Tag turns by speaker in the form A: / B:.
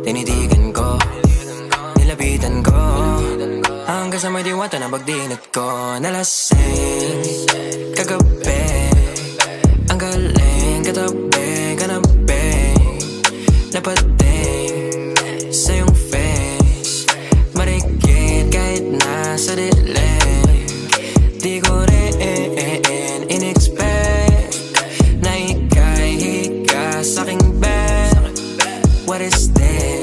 A: tinitigan ko, nilapitan ko, hanggang sa may diwata na pagdinat ko. Nalasing kagabi, ang galing katabi, kanabi, napating sa iyong face, marikit kahit nasa dilim. Di ko rin in-expect na ika'y hika sa'king bed. What is this?